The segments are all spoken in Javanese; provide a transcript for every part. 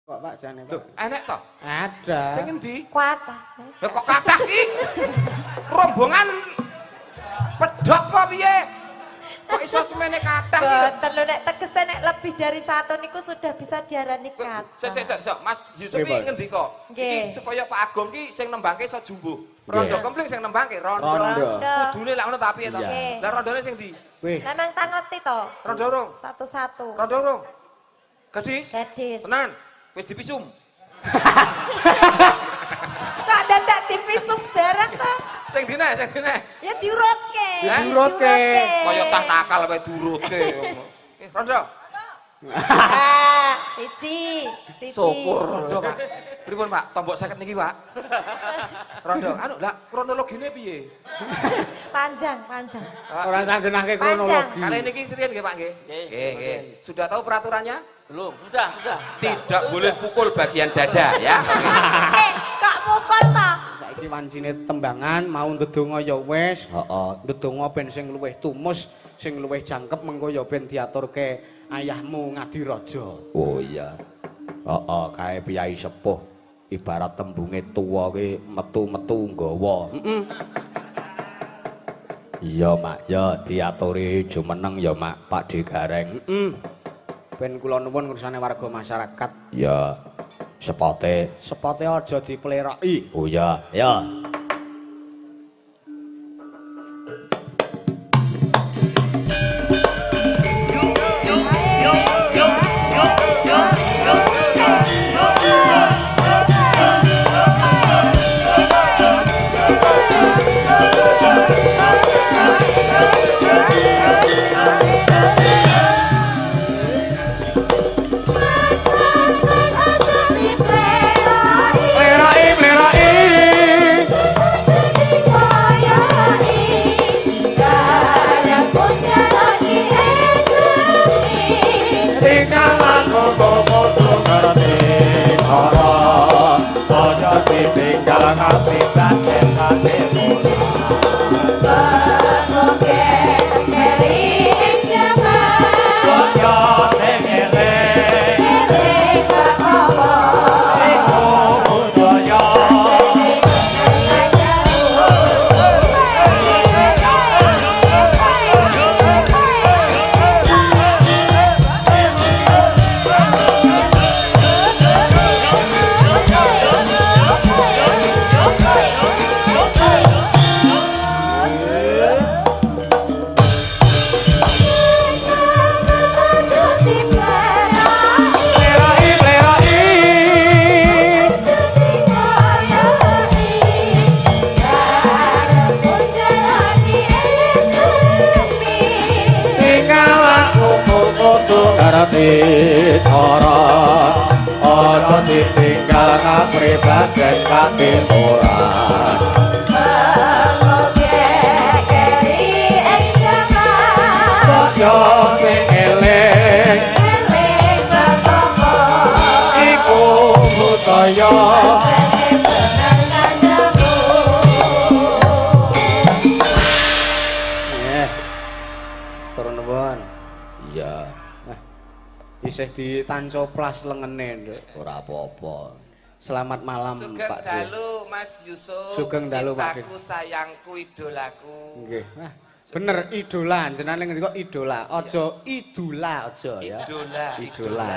Kok Pak jane Pak? Lho, enek to? Ada. Sing endi? Kuatah. Lah kok kathah ki? Rombongan pedhok apa piye? Kok iso semene kathah ki? Boten lho nek tegese nek lebih dari satu niku sudah bisa diarani kata. Sik, Mas Yusuf iki ngendi kok? Nggih. Iki supaya Pak Agung ki sing nembangke iso jumbo. Rondo kempling sing nembangke rondo. Rondo. Kudune lak ngono ta piye to? Iya. Lah rondone sing ndi? Wih, Lah memang tak ngerti to. Rondo urung? Satu-satu. Rondo urung? Gadis? Gadis. Tenan. Wis dipisum. Kok dadak divisum barang to? Sing dine, sing dine. Ya diurutke. Diurutke. Kaya cah nakal wae durutke. Rondo. Ah, siji. Syukur Rondo, Pak. Pripun, Pak? Tombok 50 niki, Pak. Rondo, anu lah kronologine piye? Panjang. ora sanggenake Panjang. kronologi. Kali niki serian nggih, Pak nggih? Nggih. Sudah tahu peraturannya? Belum, sudah. Tidak boleh pukul bagian dada ya. Kok mukul to? Saiki wancine tembangan mau ndedonga ya wis. Heeh. Ndedonga ben sing luwih tumus, sing luwih jangkep mengko ya ben diaturke ayahmu Ngadiraja. Oh iya. Heeh, kae piyai sepuh ibarat tembunge tuwa ki metu-metu nggawa. Heeh. Iya, Mak, ya diaturi jumeneng ya, Mak, Pak Digareng. Heeh. Ben kula nuwun ngursane warga masyarakat. Ya. Sepote. Sepote aja dipleroki. Oh ya, ya. Cara aja ditinggal kapribaden kate ora yo sing eling iku budaya Turun nuwun. iya Isih ditancoplas lengene, Nduk. ora apa-apa. Selamat malam, Sugeng Pak D. dalu Mas Yusuf. Sugeng dalu, Pak D. Cintaku, sayangku, idolaku. Nggih. Wah, bener idola, jenenge ngendika idola, aja idola aja ya. Idola.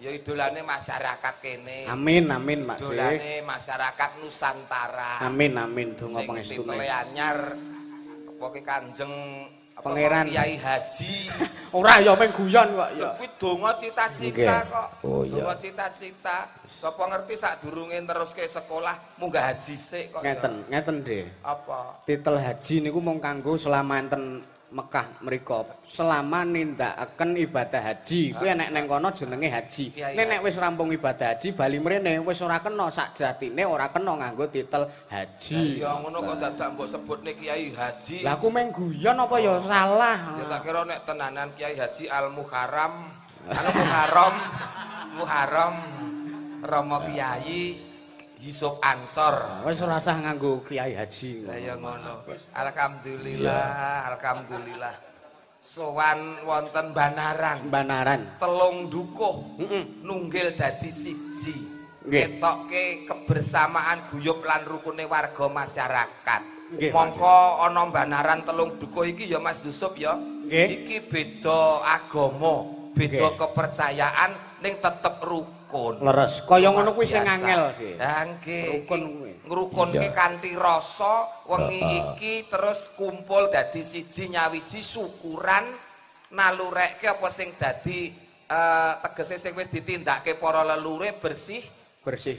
Ya idolane masyarakat kene. Amin, Pak D. Idolane masyarakat Nusantara. Amin, donga Sing pangestune. titele anyar kepoke Kanjeng Pangeran Kyai Haji. Ora ya meng guyon kok ya. Kuwi donga cita-cita Nggih. kok. Oh, iya. Donga cita-cita. Sapa ngerti sadurunge teruske sekolah munggah haji sik kok. ya. Ngeten, Dek. Apa? Titel haji niku mung kanggo selama enten Mekah mriku. Selama nindakaken ibadah haji, kuwi nek neng kono jenenge haji. Nek wis rampung ibadah haji bali mrene wis ora kena sakjatine ora kena nganggo titel haji. Ya ngono kok dadak mbok sebutne Kiai Haji. Lah aku meng guyon apa ya salah? Ya tak kira nek tenanan Kiai Haji Al Muharram. Anu Muharram Romo Kiai Yusuf Ansor. Wis ora usah nganggo Kiai Haji. Lah ya ngono. Alhamdulillah. sowan wonten Banaran. Telung dukuh. Nunggil dadi siji. Ketokke kebersamaan guyub lan rukune warga masyarakat. Mongko ana Banaran telung dukuh iki ya Mas Yusuf ya. Iki beda agama, beda kepercayaan ning tetep rukun. Leres. Kaya ngono kuwi sing angel sih. Ha nggih. Rukun kuwi. Ngrukunke kanthi rasa wengi iki terus kumpul dadi siji nyawiji syukuran nalurekke apa sing dadi tegese sing wis ditindakake para lelure bersih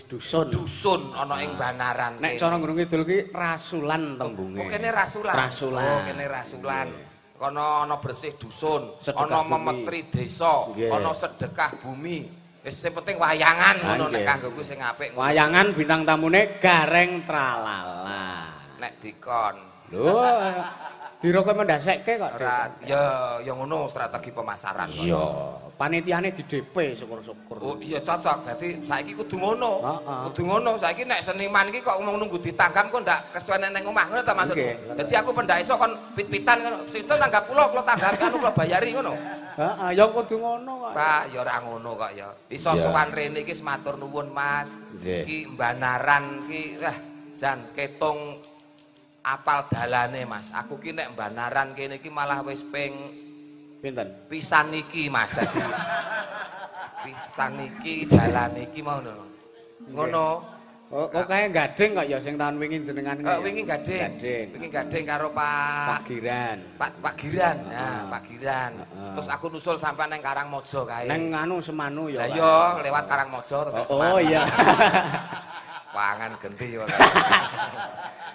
dusun ana ing Banaran. Nek cara ngurung kidul ki rasulan tembunge. Oh kene rasulan. Oh kene rasulan. Kono ana bersih dusun, ana memetri desa, ana sedekah bumi. Wis sing penting wayangan ngono nek kanggoku sing apik. Wayangan bintang tamune Gareng Tralala. Nek dikon. Lho, direkomendasekke kok. Ya ngono strategi pemasaran. Iya, panitiane di DP syukur-syukur. Oh iya cocok. Dadi saiki kudu ngono. Kudu ngono. Saiki nek seniman iki kok ngomong nunggu ditanggap kok ndak kesuwen nang omah ngono ta maksudku. Dadi aku pendak iso kon pit-pitan ngono. Sistem tanggap kula tanggap anu kula bayari ngono. Heeh, ya kudu ngono kok. Pak, ya ora ngono kok ya. Iso sowan rene iki matur nuwun Mas. Iki Banaran iki jan ketung apal dalane Mas. Aku ki nek Banaran kene iki malah wis ping pinten? Pisan iki Mas. Pisan iki dalan iki mau ngono. Oh, kae gading kok ya sing tahun wingi jenengan iki. Wingi gading. Wingi gading karo Pak Giran. Pak Giran. Nah, Pak Giran. Terus aku nusul sampai nang Karangmojo kae. Nang anu Semanu ya. Lah iya, lewat Karangmojo terus Semanu. Oh iya. Pangan genti kok.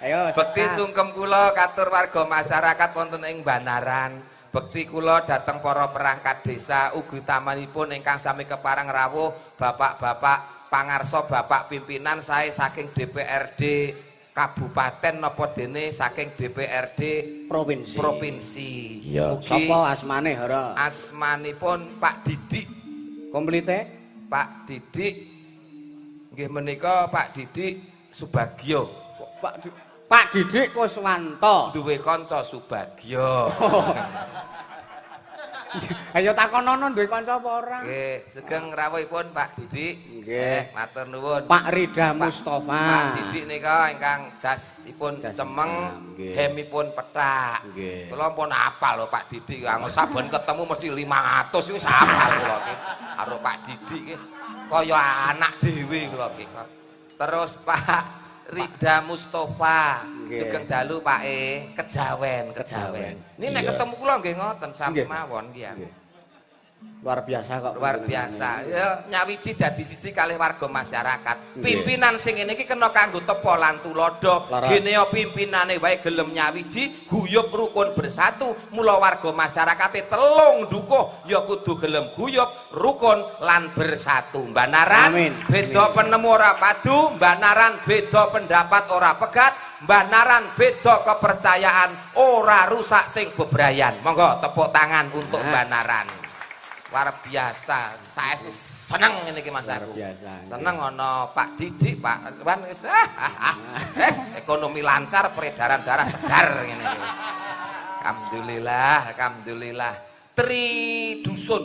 Ayo. Bekti sungkem kula katur warga masyarakat wonten ing Banaran. Bekti kula dhateng para perangkat desa ugi tamanipun ingkang sami kepareng rawuh bapak-bapak pangarsa bapak pimpinan sae saking DPRD kabupaten napa dene saking DPRD provinsi. Ya, sapa asmane Hara? Asmanipun Pak Didik. Komplite? Pak Didik nggih menika Pak Didik Subagio. Pak Didik Kuswanto. Duwe kanca Subagio. Ayo takonono duwe kanca apa ora? Nggih, sugeng rawuhipun Pak Didik. Nggih, matur nuwun. Pak Rida Mustofa. Pak Didik nika ingkang jasipun cemeng, hemipun pethak. Kula pun apal lho Pak Didik, anggone saben ketemu mesti 500 wis apal kula iki. Karo Pak Didik wis kaya anak dhewe kula iki. Terus Pak Rida Mustofa, sugeng dalu Pak Kejawen. Ini nek ketemu kula nggih ngoten sami mawon nggih. Luar biasa kok. Luar biasa. Ya nyawiji dadi siji kalih warga masyarakat. Pimpinan sing ngene iki kena kanggo tepa lan tulodo. Gene pimpinane wae gelem nyawiji, guyub rukun bersatu. Mula warga masyarakate telung dukuh ya kudu gelem guyub, rukun lan bersatu. Banaran beda penemu ora padu, Banaran beda pendapat ora pegat, Banaran beda kepercayaan ora rusak sing bebrayan. Monggo tepuk tangan untuk Banaran. Luar biasa, saya seneng ini ki Mas aku. Seneng ana Pak Didik, Pak Wan wis ekonomi lancar, peredaran darah segar ngene iki. Alhamdulillah. Tri dusun,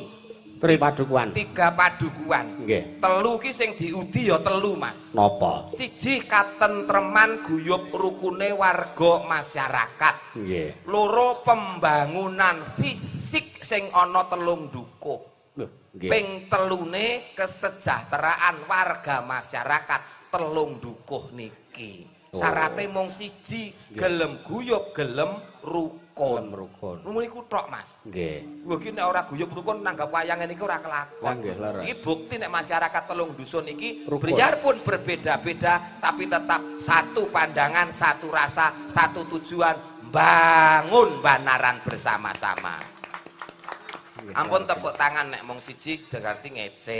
Tri padukuan. 3 padukuan. Nggih. 3 ki sing diudi ya 3 Mas. Napa? 1 katentreman guyub rukune warga masyarakat. Nggih. 2 pembangunan fisik sing ana 3 dukuh. Ping 3 kesejahteraan warga masyarakat 3 dukuh niki. Syarate mung 1, gelem guyub, gelem rukun. Niku tok Mas. Nggih. Lho iki nek ora guyub rukun nanggap wayang niki ora kelakon. Iki bukti nek masyarakat 3 dusun iki biarpun berbeda-beda tapi tetap satu pandangan, satu rasa, satu tujuan bangun Banaran bersama-sama. Ampun tepuk tangan nek mung 1 berarti ngece.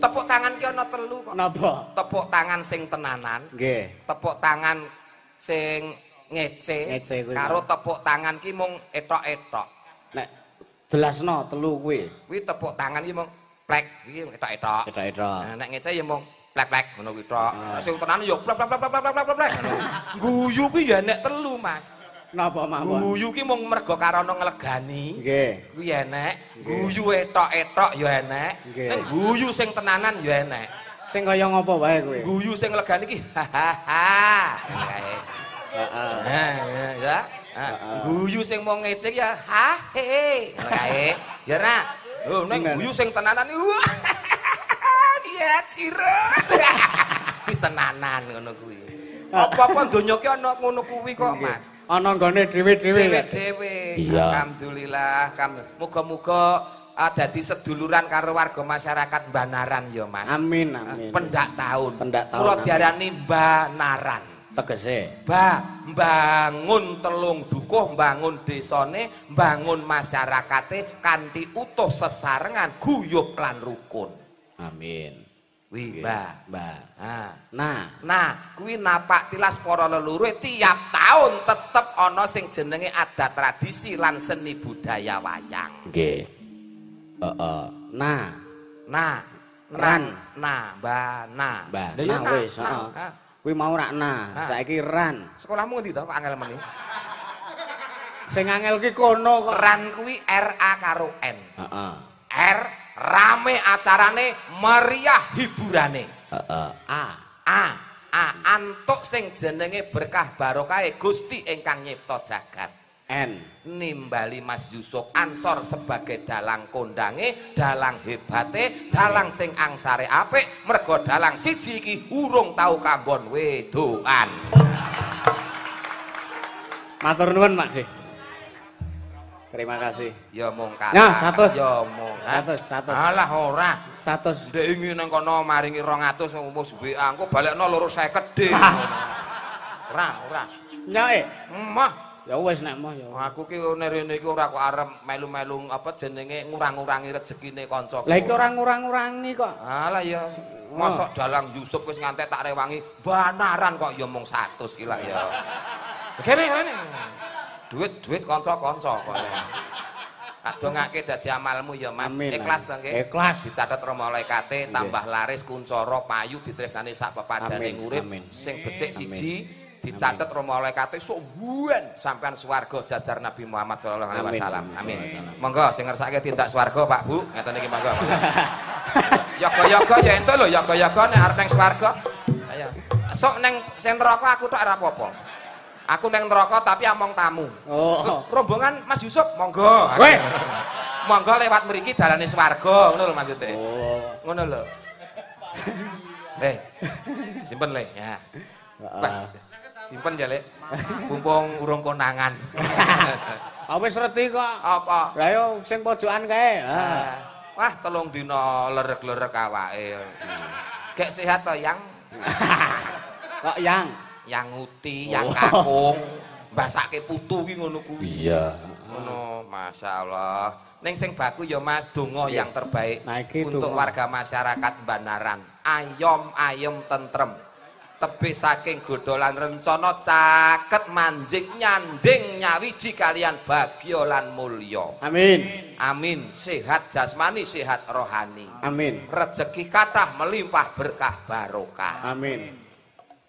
Tepuk tangan ki ana 3 kok. Napa? Tepuk tangan sing tenanan. Nggih. Tepuk tangan sing ngece. Karo tepuk tangan ki mung etok-etok. Nek jelasno 3 kuwi. Kuwi tepuk tangan ki mung plek iki etok-etok. Nah, nek ngece ya mung plek-plek ngono kuwi tok. Sing tenanan ya plek. Guyu kuwi ya nek 3 Mas. Napa mawon? Guyu ki mung mergo karana nglegani. Nggih. Kuwi enek. Guyu etok-etok ya enek. Nggih. Ning guyu sing tenanan ya enek. Sing kaya ngapa wae kowe? Guyu sing nglegani ki hahaha. Heeh. Ya. Guyu sing mau ngecek ya ha he kae. Ya ra. Oh ning guyu sing tenanan iya cirut. Kuwi tenanan ngono kuwi. Apa-apa donya ki ana ngono kuwi kok, Mas. Ana nggone dhewe-dhewe. Dhewe. Iya. Alhamdulillah, muga-muga dadi seduluran karo warga masyarakat Banaran ya, Mas. Amin amin. Pendak taun. Pendak taun, Kula amin. diarani Banaran. Tegese. Mbangun telung dukuh, mbangun desane, mbangun masyarakate kanthi utuh sesarengan, guyub lan rukun. Amin. Wi, Mbah. Nah, kuwi napak tilas para leluhur tiap taun tetep ana sing jenenge adat tradisi lan seni budaya wayang. Nggih. Heeh. Nah, Mbah, Lah ya wis, heeh. Kuwi mau rak saiki ran. Sekolahmu ngendi to kok angel meni? Sing angel ki kono kok. Ran kuwi RA karo N. Heeh. R rame acarane, meriah hiburane. Heeh. Antuk sing jenenge berkah barokahe Gusti ingkang nyipta jagat. N. Nimbali Mas Yusuf Ansor sebagai dalang kondange, dalang hebate, dalang sing angsare apik, mergo dalang siji iki urung tau kanggon wedoan. Matur nuwun, Mak Dik. Terima kasih. Ya mung Ya, 100. Ya mung. 100. Alah ora. 100. Ndek ingin nang kono maringi 200 wis WA engko balekno loro 50 dhewe. Ora. Nyoke. Mah Ya wis nek moh ya. aku ki rene iki ora kok arep melu-melu apa jenenge ngurang-ngurangi rezekine kanca. Lah iki ora ngurang-ngurangi kok. Alah ya. Mosok dalang Yusuf wis ngantek tak rewangi Banaran kok ya mung 100 ki lah ya. Kene. Duit kanca-kanca kok. Tak dongake dadi amalmu ya Mas. Amin, Ikhlas to nggih. Ikhlas. Dicatet Rama Malaikate tambah laris kuncoro payu ditresnani sak pepadane Amin, urip amin. sing becik siji dicatet Rama Malaikate sok buan sampean swarga jajar Nabi Muhammad sallallahu alaihi wasallam. Amin. Monggo sing ngersake tindak swarga Pak Bu, ngeten iki monggo. Yoga-yoga ya ento lho, yoga-yoga nek arep ning swarga. Ayo. Sok ning sing neraka aku tok ora apa-apa. Aku neng neraka tapi among tamu. Oh. Rombongan Mas Yusuf, monggo. Weh. Monggo lewat mriki dalane swarga, ngono lho maksude. Oh. Ngono lho. Simpen le ya. Wah, simpen ya le. Mumpung urung konangan. Wis reti kok. Apa? Lah yo sing pojokan kae. Wah, 3 dina lerek-lerek awake. Gek sehat to, Yang? Kok yang Yang uti, yang kakung, mbasake putu ki ngono kuwi. Iya. Ngono, masyaallah. Ning sing baku ya Mas, donga yang terbaik Nah, iki untuk donga. warga masyarakat Banaran. Ayom tentram. Tebih saking godolan rencana caket manjing nyanding nyawiji kalian bagya lan mulya. Amin. Amin. Sehat jasmani, sehat rohani. Amin. Rezeki kathah melimpah berkah barokah. Amin.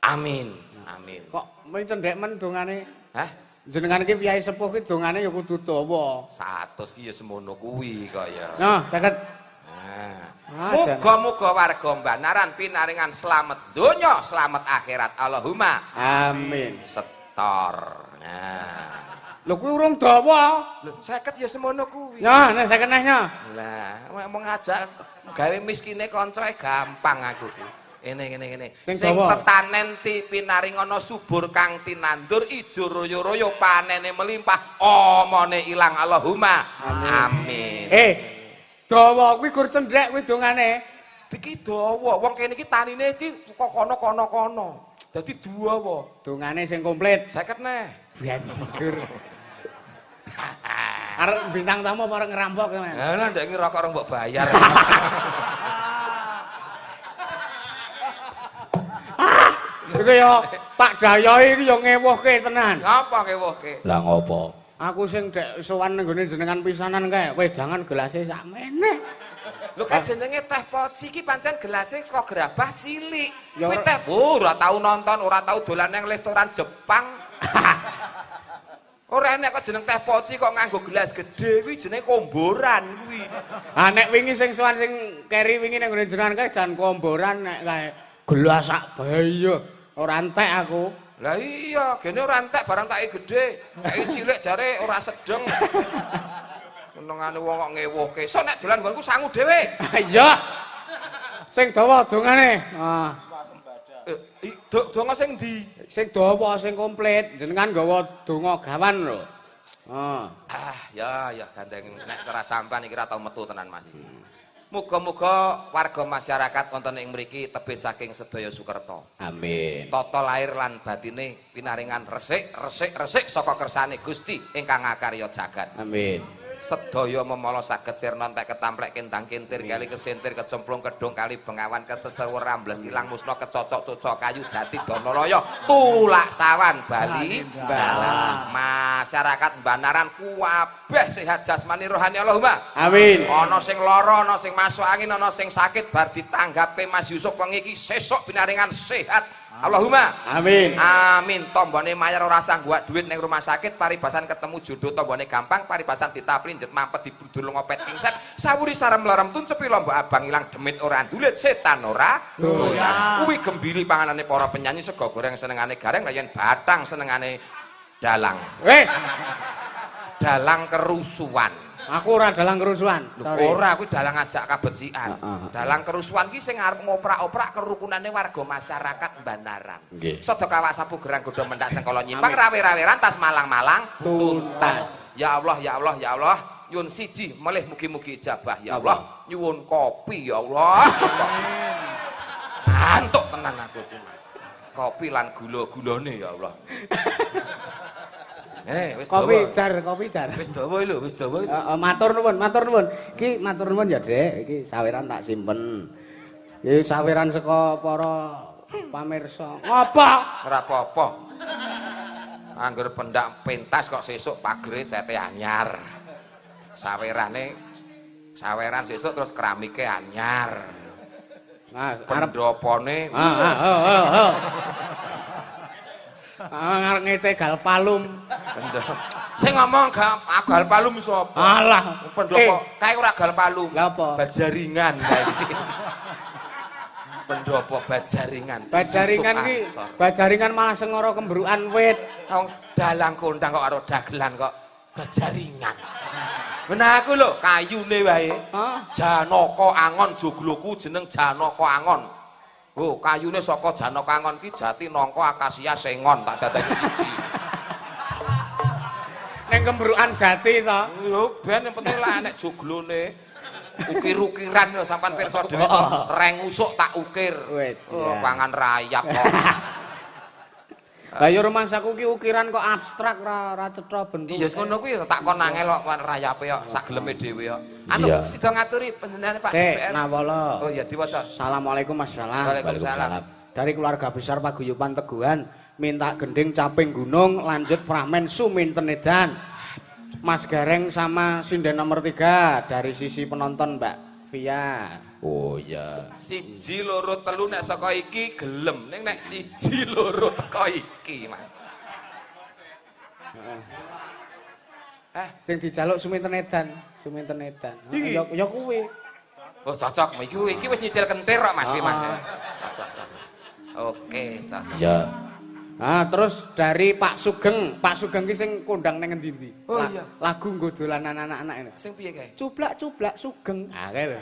Amin. Amin. Kok men cendhek men dongane? Hah? Jenengan iki piyai sepuh ki dongane ya kudu dawa. 100 ki ya semono kuwi kaya. Nah, 50. Muga-muga warga Banaran pinaringan slamet donya, slamet akhirat. Allahumma Amin. setor. Nah. Lho kuwi urung dawa. Lho, 50 ya semono kuwi. Ya, nek 50 nya. Lah, mau ngajak gawe miskine kancae gampang aku ki. Ngene. Sing Sing dawa. tetanen ti pinaringana subur kang tinandur ijo royo-royo panene melimpah, omone ilang. Allahumma amin. Dawa kuwi gur cendhek kuwi dongane. Iki dawa, wong kene iki tanine iki kok kono. Dadi dawa. Dongane sing komplit. 50 neh. Biar arep bintang tamu apa arep ngerampok men. Lah ndak ngira kok ora mbok bayar. Iku ya Pak Jayoi iki ya ngewuhke tenan. Ngapa kewuhke? Lah ngopo? Aku sing dek sowan nggone jenengan pisanan kae, wedangan gelase sakmene. Lho kan jenenge teh poci iki pancen gelase saka gerabah cilik. Ya Kuwi teh ora tau nonton, ora tau dolan nang restoran Jepang. Ora enek kok jeneng teh poci kok nganggo gelas gedhe kuwi jenenge komboran kuwi. Ah nek wingi sing sowan sing keri wingi ning ngene jenengan kae jan komboran nek kae gelas sak bayi ora entek aku. Lah iya, gene ora entek barang take gedhe. Nek cilik jare ora sedeng. Senengane wong kok ngewuhke. Sok nek dolan nggonku sangu dhewe. Iya. Sing dawa dongane. Ah. Donga sing ndi? Sing dawa sing komplit jenengan gawa donga gawan lho. Ya gandeng nek serah sampean iki ora tau metu tenan Mas iki. Muga-muga warga masyarakat wonten ing mriki tebih saking sedaya sukerta. Amin. Tata lair lan batine pinaringan resik saka kersane Gusti ingkang ngakarya jagat. Amin. Sedaya memala saged sirna entek ketamplek kendang kintir kali kesentir kecemplung kedung kali bengawan kesesewer rambles ilang musna kecocok cucok kayu jati donolaya tulak sawan bali dalam masyarakat Banaran kabeh sehat jasmani rohani Allahumma Amin. ana sing lara ana sing masuk angin ana sing sakit bar ditanggapke Mas Yusuf wengi iki sesuk pinaringan sehat Allahumma Amin. amin. Tombone mayar ora sangguak duit ning rumah sakit, paribasan ketemu jodoh tombone gampang, paribasan ditaplinjet mampet dibrudur ngopet kingsep, sawuri sarem larem tuncepi lombok abang ilang demit ora ndulit setan ora doyan. Kuwi gembili panganane para penyanyi sego goreng senengane gareng lah yen batang senengane dalang. Dalang kerusuhan. Aku ora dalang kerusuhan. Ora kuwi dalang ngajak kabecikan. Dalang kerusuhan ki sing arep ngoprak-oprak kerukunane warga masyarakat Banaran. Sada kawak sapu gerang godho mendak sengkala nyimpang rawe-rawe rantas malang-malang tuntas. Ya Allah ya Allah ya Allah, nyuwun siji melih mugi-mugi ijabah ya Allah. Nyuwun kopi ya Allah. Antuk tenan aku iki. Kopi lan gula-gulane ya Allah. Wis kopi jar. Wis dawa lho, wis dawa. Matur nuwun. Iki matur nuwun ya, Dek. Iki saweran tak simpen. Iki saweran saka para pamirsa. Ngopo? Ora apa-apa. Angger pendak pentas kok sesuk pagere cete anyar. Saweran sesuk terus keramike anyar. Nah, pendopone. Ngarep ngece gal palum. Sing ngomong gal palum sapa? Alah, pendopo kae ora gal palum. Lha apa? Bajaringan. Pendopo bajaringan. Bajaringan malah sengara kembrukan wit. Wong dalang kondang kok karo dagelan kok bajaringan. Nah aku lho kayune wae. Janaka Angon jogloku jeneng Janaka Angon. Oh, kayune saka Janaka Angon ki jati nangka akasia sengon tak dadani siji. Ning kembrukan jati to. Lho ben yang penting lah nek joglone ukir-ukiran lho sampean pirsa dhewe reng usuk tak ukir. Pangan rayap kok. Lah ya rumangsaku ki ukiran kok abstrak ora cetha bentuk. Iya ngono kuwi tak kon angel kok rayape kok sak geleme dhewe kok. Anu sida ngaturi panjenengane Pak DPR. Nawala. Oh iya diwaca. Assalamualaikum Mas Salam. Waalaikumsalam. Dari keluarga besar Paguyuban Teguhan minta gending caping gunung lanjut pramen suminten edan. Mas Gareng sama sinden nomor 3 dari sisi penonton Mbak Via. Oh iya. 1 2 3 nek saka iki gelem ning nek 1 2 teko iki Mas. Sing dijaluk suminten edan. Ya kuwi. Oh cocok iki wis nyicil kentir kok Mas iki Mas. Cocok. Oke, cocok. Iya. Terus dari Pak Sugeng ki sing kondang ning endi-endi? Oh iya. Lagu nggo dolanan anak-anak ini. Sing piye kae? Cublak Sugeng. Kae lho.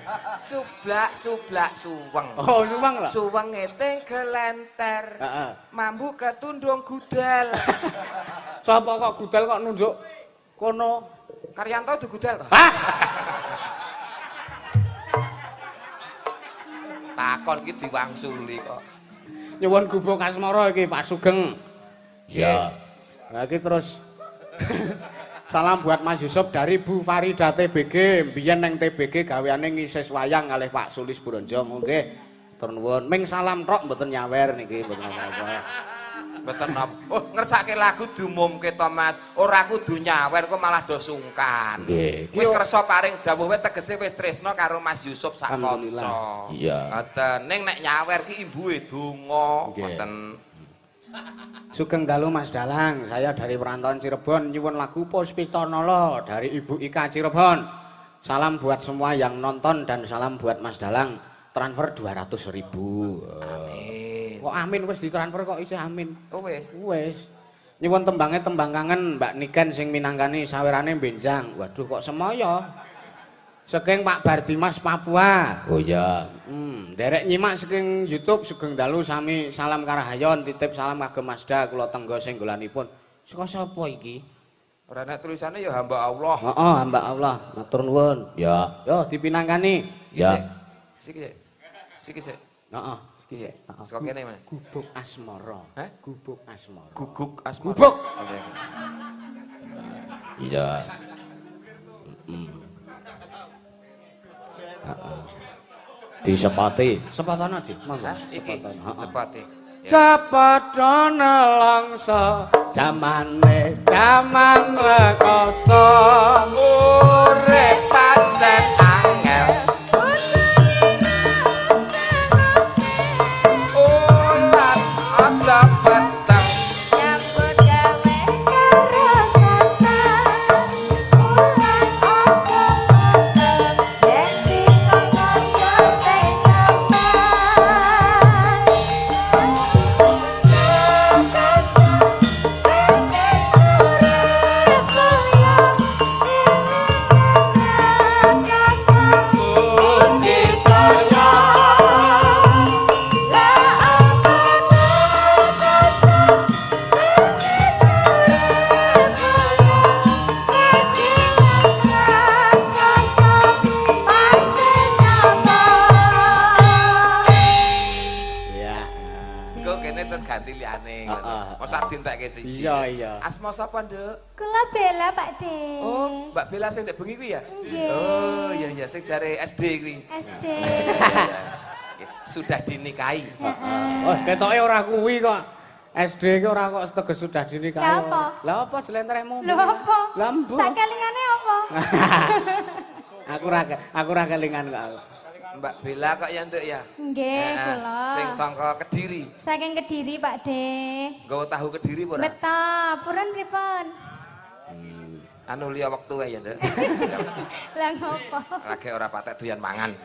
Cublak suweng. Oh, suweng lho. Suwenge teng gelenter. Heeh. Mambu ketundung gudal. Sapa kok gudal kok nunjuk kono? Karyanto digudal to? Hah? Takon ki diwangsuli kok. Nyuwun gubuk asmara iki Pak Sugeng. Ya. Nah iki terus salam buat Mas Yusuf dari Bu Farida TBG. Mbiyen nang TBG gaweane ngisis wayang kalih Pak Sulis Bronjo. Nggih. Tur nuwun. Ming salam tok mboten nyawer niki mboten apa-apa. Mboten napa. Oh, ngersake lagu diumumke to Mas. Ora kudu nyawer kok malah do sungkan. Nggih. Wis kersa paring dawuh wae tegese wis tresna karo Mas Yusuf sak kanca. Iya. Ngoten. Ning nek nyawer ki imbuhe donga ngoten. Sugeng dalu Mas Dalang, saya dari perantauan Cirebon nyuwun lagu Puspitanala dari Ibu Ika Cirebon. Salam buat semua yang nonton dan salam buat Mas Dalang. Transfer 200.000. Amin. Kok amin wis ditransfer kok isih amin. Oh wis. Wis. Nyuwun tembangnya tembang kangen Mbak Niken sing minangkani sawirane benjang. Waduh kok semoyo. Saking Pak Bardimas Papua. Oh iya. Derek nyimak saking YouTube Sugeng Dalu sami salam karahayon titip salam kagem Masda kula tenggo senggolanipun. Saka sapa iki? Ora nek tulisannya ya hamba Allah. Heeh, hamba Allah. Matur nuwun. Ya. Yo dipinangkani. Ya. Siki sik. Heeh, iki sik. Heeh. Saka kene mana? Gubuk Asmara. Hah? Gubuk Asmara. Guguk asmara. Gubuk. Iya. Disepati. Sepatana Di. Monggo. Hah? Iki sepati. Cepet nelongso jamane jaman rekoso Urip pancen angel. Ulat aja peteng. Nyambut gawe karo santan. Ulan aja peteng. Dadi kaya sing gampang. ya. Engko kene terus ganti liyane. Mosok dientekke siji. Iya. Asma sapa, Nduk? Kula Bella Pak De. Oh, Mbak Bella sing ndek bengi kuwi ya? Nggih. Oh, iya sing jare SD kuwi. SD. Sudah dinikahi. Oh, ketoke ora kuwi kok. SD ki ora kok teges sudah dinikahi. Lah apa? Lah apa jlentrehmu? Lho apa? Lah mbuh. Sakelingane apa? Aku ora kelingan kok aku. Mbak Bella kok ya, Nduk ya? Nggih, kula. Sing sangka Kediri. Saking Kediri, Pak De. Nggawa tahu Kediri apa ora? Betul, purun pripun? Anu liya wektu wae ya, Nduk. Lah ngopo? Lagi ora patek doyan mangan.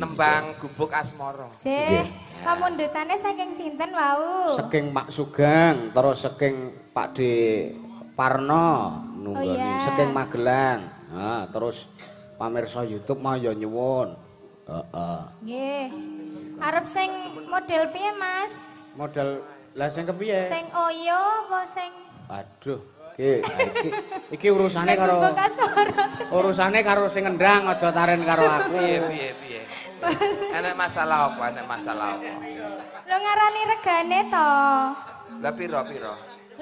Nembang gubuk asmara. Jeh, pamundhutane saking sinten wau? Saking Pak Sugeng, terus saking Pak De Parno nunggoni, iya. saking Magelang. Nah, terus pamirsa YouTube mau ya nyuwun. Heeh. Nggih. Arep sing model piye, Mas? Model lah sing kepiye? Sing oyo apa sing Aduh, iki urusane karo bekas suara? urusane karo sing ngendang aja taren karo aku. Piye. Enek masalah apa? Lho ngarani regane to. Lah piro?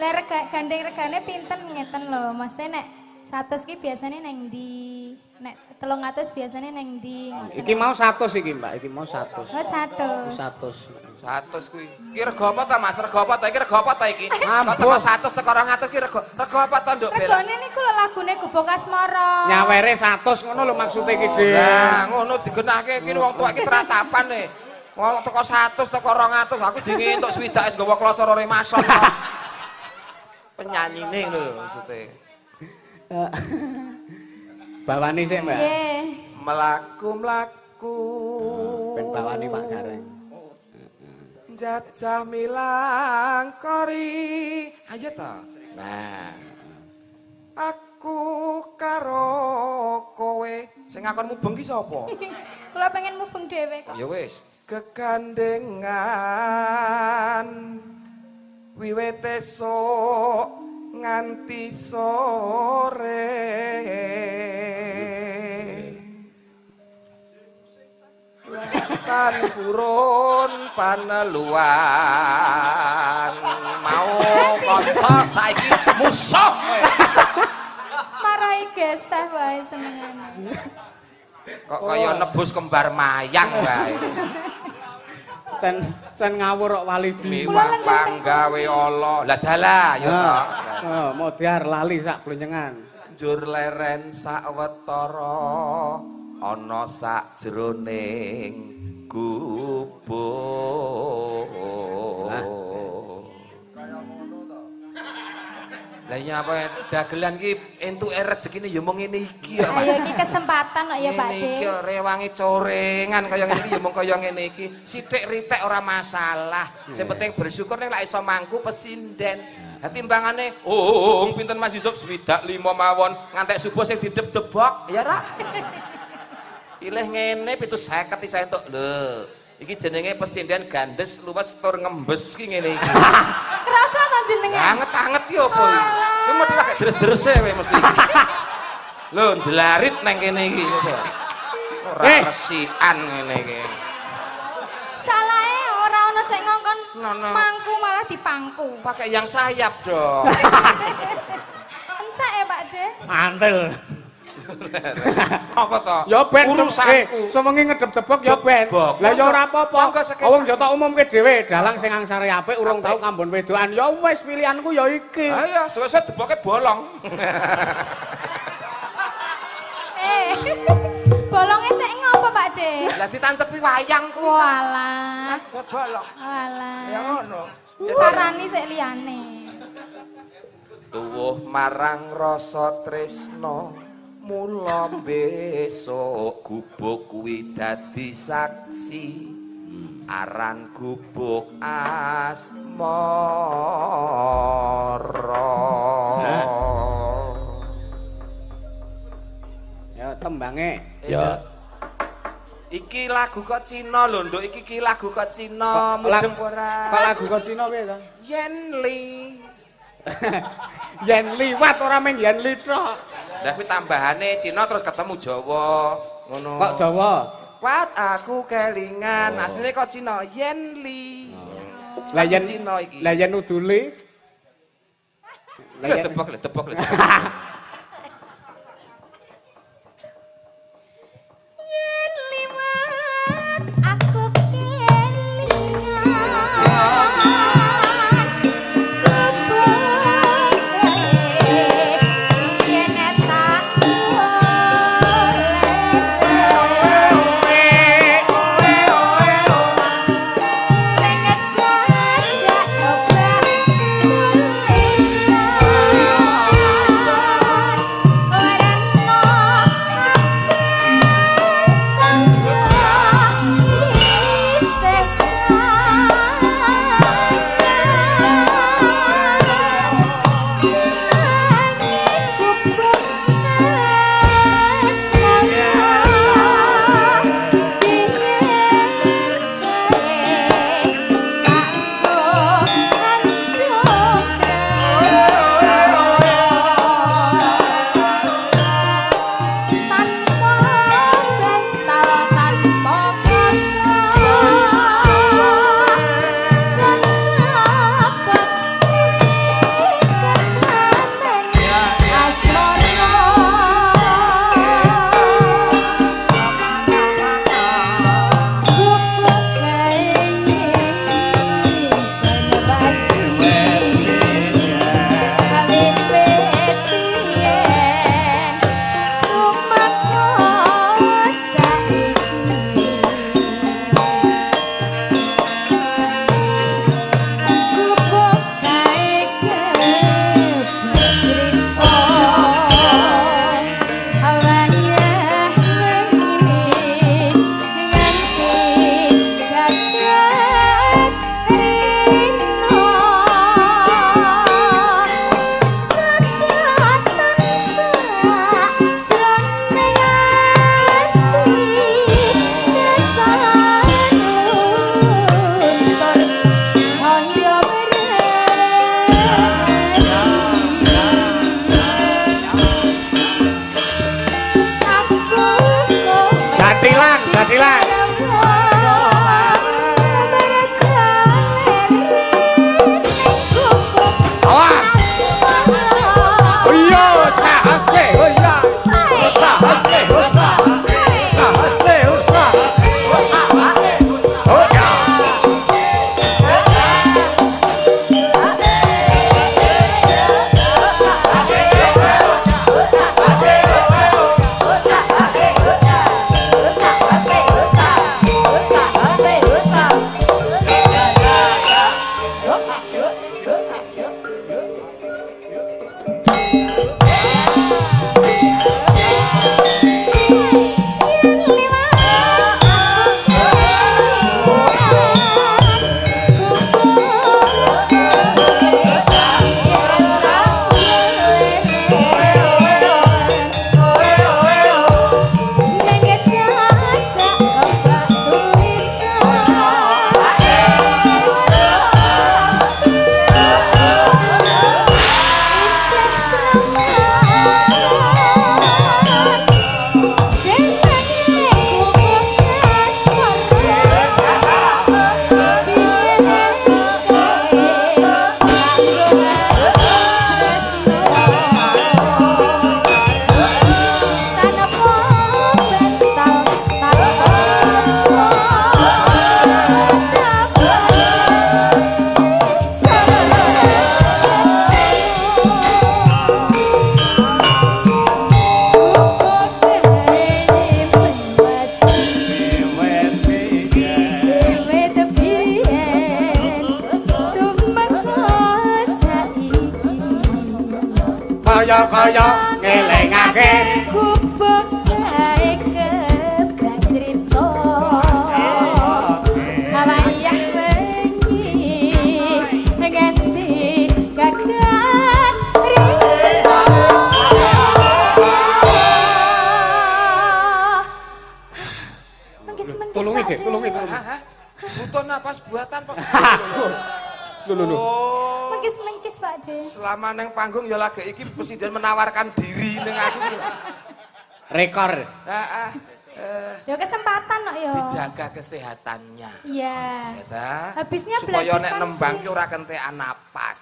Lah gandeng regane pinten ngeten lho. Maksudnya nek 100 ki biasane neng ndi? Nek 300 biasane neng ndi? Iki mau 100 iki, Mbak. Iki mau 100. Oh 100. 100. 100 kuwi. Ki rego apa ta, Mas? Rego apa ta? Iki rego apa ta iki? Kok Ampun. teko 100 teko 200 ki rego apa ta, Nduk Bella? Regane niku lho lagune Gubuk Asmara. Nyawere 100 ngono lho maksude iki, Dik. Lah, ngono digenahke iki wong tuwa iki teratapan e. Wong teko 100 teko 200 aku dingin entuk swidak wis nggawa klosor ore mason. Penyanyine ngono lho maksude. Bawani sik, Mbak. Nggih. Mlaku-mlaku. Ben bawani Pak Gareng. Jajah milang kori. Ayo ta. Nah. Aku karo kowe sing ngakon mubeng ki sapa? Kula pengen mubeng dhewe kok. Ya wis, kegandengan wiwit esuk nganti sore. Tan purun paneluan mau kanca saiki musuh. Marai geseh wae senengane. Kok kaya nebus kembar mayang wae. Sen ngawur kok wali di. Miwah panggawe Allah. Lah dalah ya ta. Oh, modar lali sak blonyengan. Njur leren sawetara ana sak jroning gubuk. Lah iya apa dagelan ki entuke rezekine ya mung ngene iki ya. Ayo iki kesempatan kok ya Pak Ngene iki De. rewangi corengan kaya ngene iki ya mung kaya ngene iki. Sithik ritek ora masalah. Sing penting bersyukur nek lak iso mangku pesinden. Ha timbangane pinten Mas Yusuf 25 mawon ngantek subuh sing dideb-debok ya ra. Pilih ngene 750 isa entuk. Lho, iki jenenge pesinden gandes luwes tur ngembes ki ngene iki. Kerasa to jenenge? Anget-anget ki opo iki? Kuwi model kayak deres-derese kowe mesti iki. Lho, jelarit nang kene iki coba. Ora resikan ngene iki. Salahe ora ono sing ngongkon Nono. mangku malah dipangku. Pakai yang sayap dong. Entek ya Pak De. Mantel. Apa to? Ya ben urusanku. sewengi ngedep-debok ya ben. Debok. Lah ya ora apa-apa. Monggo sekejap. Wong ya tak umumke dhewe, dalang sing angsare apik urung tau kambon wedokan. Ya wis pilihanku ya iki. Ayo, suwe-suwe deboke bolong. Bolonge tek ngopo Pak De? Lah ditancepi wayang ku. Walah. Bolong. Walah. Ya ngono. Karani sik liyane. Tuwuh marang rasa tresno mula besok gubuk kuwi dadi saksi aran gubuk asmara. Ya tembange. Ya. Iki lagu kok Cina lho, Nduk. Iki lagu kok Cina, mudeng ora? Kok lagu kok Cina piye to? Yen Li. Yen liwat ora mung yen li tok. Lah kuwi tambahane Cina terus ketemu Jawa. Ngono. Kok Jawa? Kuat aku kelingan. Asline kok Cina, Yen Li. Lah yen Cina iki. Lah yen udule. Lah tebok. Yen liwat aku kelingan. Jadilan. Awas. Oh iya, sahase. Oh iya. Sahase, usah. Sahase, usah. Oh ya. kaya-kaya ngelingake gubuk gawe kebak crita awayah wengi nganti gagah rita tulungi Dek tulungi butuh napas buatan Pak. lho Oh. mengkis Pak De. Selama neng panggung ya lagi iki presiden menawarkan diri neng aku. rekor Heeh. Ya kesempatan kok ya. Dijaga kesehatannya. Iya. Ya ta? Habisnya supaya nek beladekan nembang sih. ki ora kentekan napas.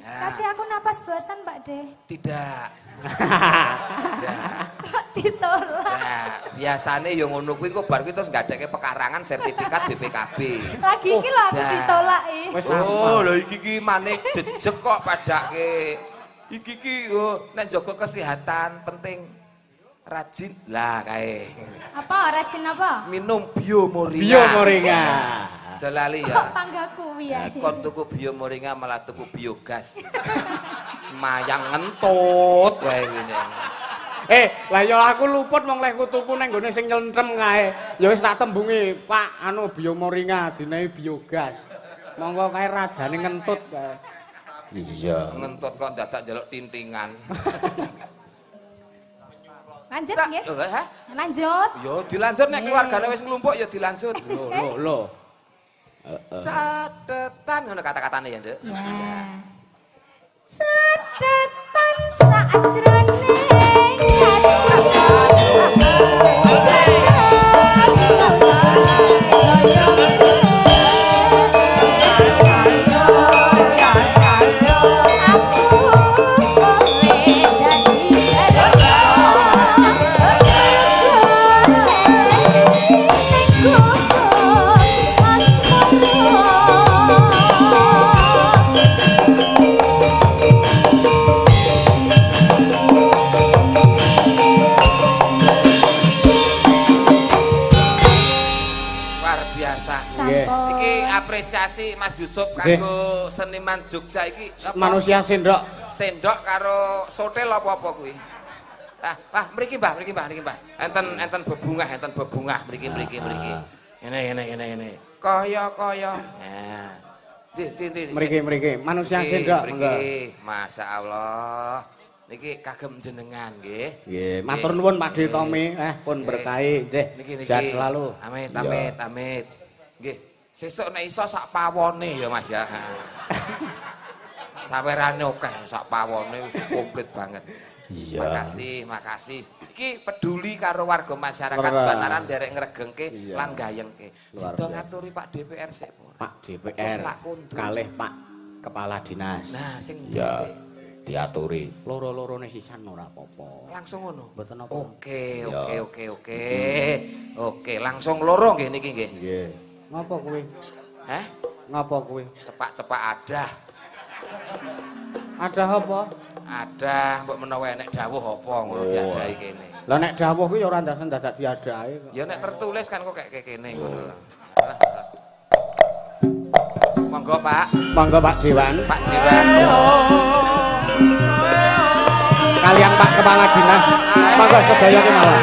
Ya. Kasih aku napas buatan Pak De. Tidak. Tidak. Kok ditolak? Nah, biasane ya ngono kuwi kok bar kuwi terus gadekke pekarangan sertifikat BPKB. Lagi iki lho aku dah. ditolak Wes Oh, lho iki ki maneh jejeg kok padake. Iki ki yo nek jaga kesehatan penting rajin lah kae. Apa rajin apa? Minum biomoringa. biomoringa Selali Kok ya. pangga kuwi ya. Kon tuku biomoringa malah tuku biogas. Mayang ngentut wae ngene. lah ya aku luput wong lek tuku nang gone sing nyentrem kae ya wis tak tembungi Pak anu biomoringa dinae biogas monggo kae rajane ngentut kae Iya. Ngentut kok dadak njaluk tintingan. Lanjut Cak, nggih. hah? Lanjut. Yo dilanjut nek keluargane wis nglumpuk ya dilanjut. lho Catetan ngono kata-katane ya, Nduk. Ya. Catetan saat jroning Luar biasa. Iki apresiasi Mas Yusuf kanggo seniman Jogja iki apa? manusia sendok Sendok karo sotel apa-apa kuwi. Ah, mriki Mbah. Enten bebungah mriki. Ngene. Kaya. Nah. Ndi. mriki manusia sendok monggo Mriki. Masyaallah. Niki kagem jenengan nggih. nggih matur nuwun Pak De Tomi pun berkahi nggih Niki. sehat selalu Amit. Nggih. Sesuk nek iso sak pawone ya Mas ya. Sawerane akeh sak pawone wis komplit banget. Iya. Makasih. Iki peduli karo warga masyarakat Banaran derek ngregengke lan gayengke. Sida ngaturi Pak DPR sik. Pak DPR kalih Pak Kepala Dinas. Nah, sing Ya, dhisik. diaturi. Loro-lorone sisan ora apa-apa. Langsung ngono. Mboten apa. Oke. Ya. Oke, langsung loro nggih niki nggih. Nggih. ngapa kuwi Hah? ngapa kuwi Cepak-cepak ada. ada apa Ada, mbok menawa enek dawuh apa ngono diadahi kene. lah nek dawuh kuwi ya ora ndasen dadak diadahi kok Ya nek tertulis kan kok kayak kene ngono. Monggo Pak, monggo Pak Dewan Pak Dewan. kalian Pak Kepala Dinas monggo sedaya kemawon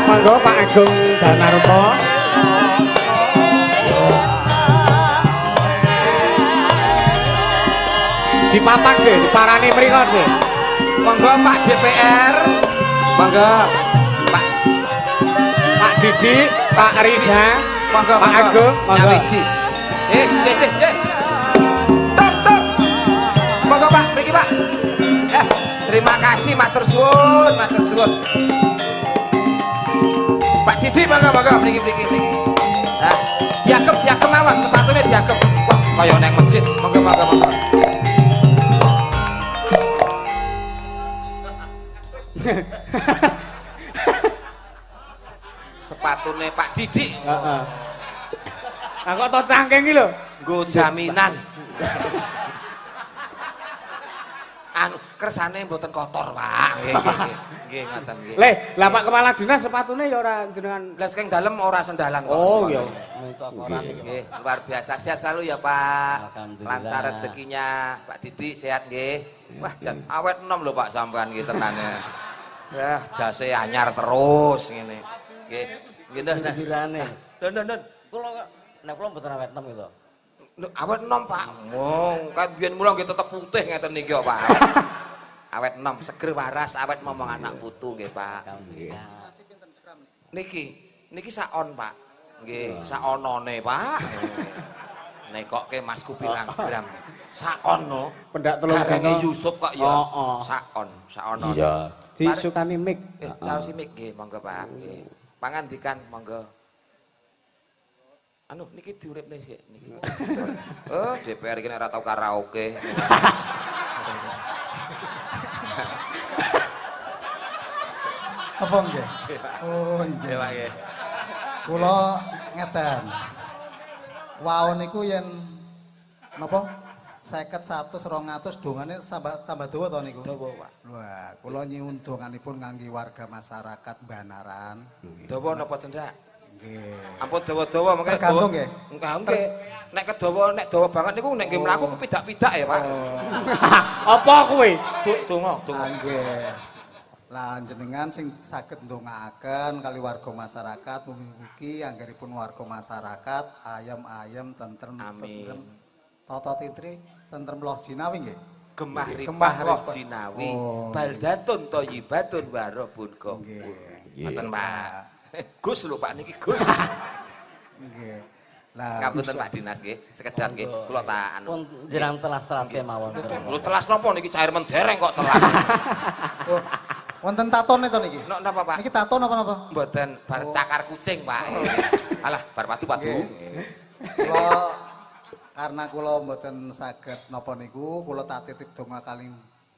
monggo Pak Agung Danarto dipapak sih, diparani mriko sih. Monggo Pak DPR. Monggo Pak Didi, Pak Rida, monggo Pak Agung, monggo. Nyawiji. Tok. Monggo Pak, mriki Pak. Terima kasih matur suwun. Pak Didi monggo mriki. Nah, diagem mawon sepatune diagem. Wah, kaya nang masjid. Monggo. Sepatune Pak Didi. Heeh. Lah kok to cangking iki lho. Nggo jaminan. kersane mboten kotor, Pak. Nggih, ngoten nggih. Le, lah Pak Kepala Dinas sepatune ya ora jenengan. Lah saking dalem ora sendalan kok. Oh iya. Nggih, luar biasa. Sehat selalu ya, Pak. Alhamdulillah. Lancar rezekinya. Pak Didik sehat nggih. Wah, jan awet enom lho Pak sampean iki tenane. Wah, jase anyar terus ngene. Nggih. Nggih, Ndon. Dirane. Ndon. Kula nek kula mboten awet enom gitu. Awet enom, Pak. Wong, kan biyen mula nggih tetep putih ngeten niki kok, Pak. Awet enom, seger waras, awet momong anak putu nggih, Pak. Alhamdulillah. Niki saon, Pak. Nggih, saonone, Pak. Nekoke Masku pirang gram. Saon no. Pendak telung Garenge dina. Yusuf kok ya. Oh. Saono. Iya. Disukani mik. Caos mik nggih, monggo, Pak. Nggih. Pangandikan monggo. Anu niki diuripne sik niki. Oh, DPR iki nek ora tau karaoke. Apa nggih? Oh nggih. Pak nggih. Kula ngeten. Waon niku yen napa? 50 100 200 dongane tambah dawa to niku. Dawa, Pak. Wah, kula nyuwun donganipun kangge warga masyarakat Banaran. Dawa napa cendak? Nggih. Ampun dawa-dawa mengke Tergantung nggih. Nggih. Nek dawa banget niku nek nggih mlaku kepidak-pidak ya, Pak. Apa kowe? Donga. Nggih. Lah jenengan sing saged ndongaaken kali warga masyarakat mugi-mugi anggenipun warga masyarakat ayem-ayem tentrem Amin. Toto titri tentrem loh jinawi nggih. Gemah Gemah ripah roh ripah. jinawi. Oh. Baldatun thayyibatun wa rabbun ghafur. Nggih. Ngoten, Pak. Gus lho Pak niki Gus. Nggih. Lah Ngapunten Pak Dinas nggih, sekedap nggih kula tak anu. Pun jenengan telas-telas kemawon. Lho telas napa niki cair mendereng kok telas. oh, wonten tatone to niki. Napa Pak? Niki tato napa-napa? Mboten bar cakar kucing, Pak. Alah, bar patu-patu. Kula karena kula mboten saged napa niku, kula tak titip donga kali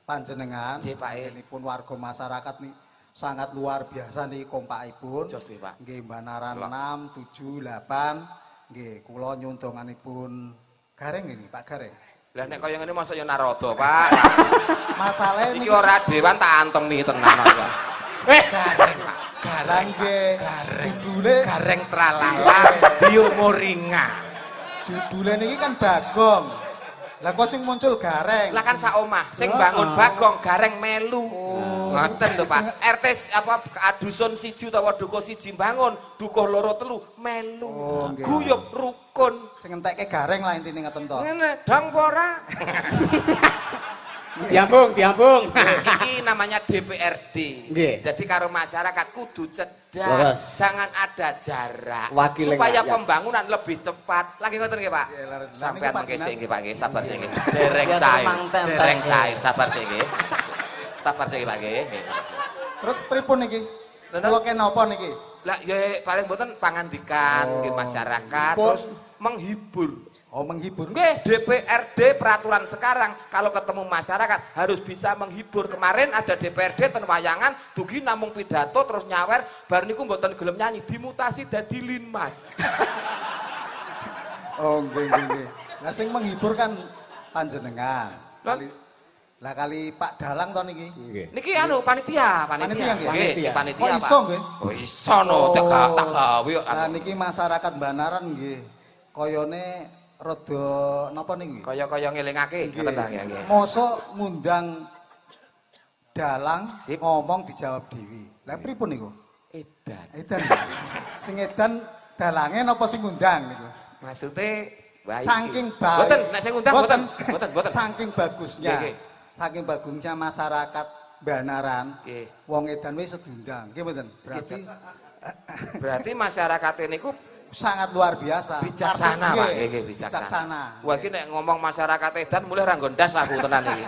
panjenengan. Nggih, Pak. Nipun warga masyarakat nih sangat luar biasa nih kompakipun. Jos nggih, Pak. Nggih Banaran 6, 7, 8. Nggih, kula nyuwun donganipun Gareng ini, Pak Gareng. Lah nek kaya ngene mosok ya Narada, Pak. Masalah Iki ora dewan tak antengi tenan kok. Gareng, Pak. Gareng nggih. Judule Gareng tralala biomoringa. judule niki kan Bagong. Lah kok sing muncul Gareng. Lah kan sak omah, sing bangun Bagong, Gareng melu. Ngoten lho Pak. RT apa dusun 1 utawa dukuh 1 bangun, dukuh 2 3 melu. Oh, nggih. Guyub rukun. Sing entekke Gareng lah intine ngeten to. Ngene, dang apa ora? Diambung. Iki namanya DPRD. Nggih. Jadi karo masyarakat kudu cerdas, Leres. jangan ada jarak Wakil supaya rakyat. pembangunan lebih cepat. Lagi ngoten nggih, Pak. Nggih, leres. Sampean Nah, mengke niku Pak sik nggih, Pak nggih, sabar sik nggih. Biar Dereng cair. temang tempe. Dereng cair, sabar sik nggih. Sabar sik Pak nggih. Terus pripun niki? Lha, Kula kenapa niki? Lah ya paling mboten pangandikan nggih masyarakat terus menghibur. Oh menghibur. Nggih, DPRD peraturan sekarang kalau ketemu masyarakat harus bisa menghibur. Kemarin ada DPRD ten wayangan dugi namung pidato terus nyawer bar niku mboten gelem nyanyi dimutasi dadi linmas. Oh nggih. Lah sing menghibur kan panjenengan. Kali Pak Dalang to niki. Nggih. Niki anu panitia. Panitia nggih? Nggih, panitia. Kok Pak. iso nggih? Oh iso no tak gawe kok. Nah niki masyarakat Banaran nggih. Koyone rada napa niki? Kaya-kaya ngelingake Nggih. ngoten ta nggih. Mosok ngundang Dalang Sip. ngomong dijawab dewi. Lah pripun niku? Edan. Edan. Sing edan dalange napa sing ngundang niku? Maksude baik. Saking baik. Boten, nek sing ngundang boten. Boten. Saking bagusnya. Nggih, nggih. Saking bagusnya masyarakat Banaran. Nggih. Wong edan wis diundang. Nggih mboten? Berarti masyarakat niku sangat luar biasa. bijaksana Artis Pak, nggih, nggih bijaksana. Wah Wah, iki nek ngomong masyarakat edan mulai ra nggondas aku tenan iki.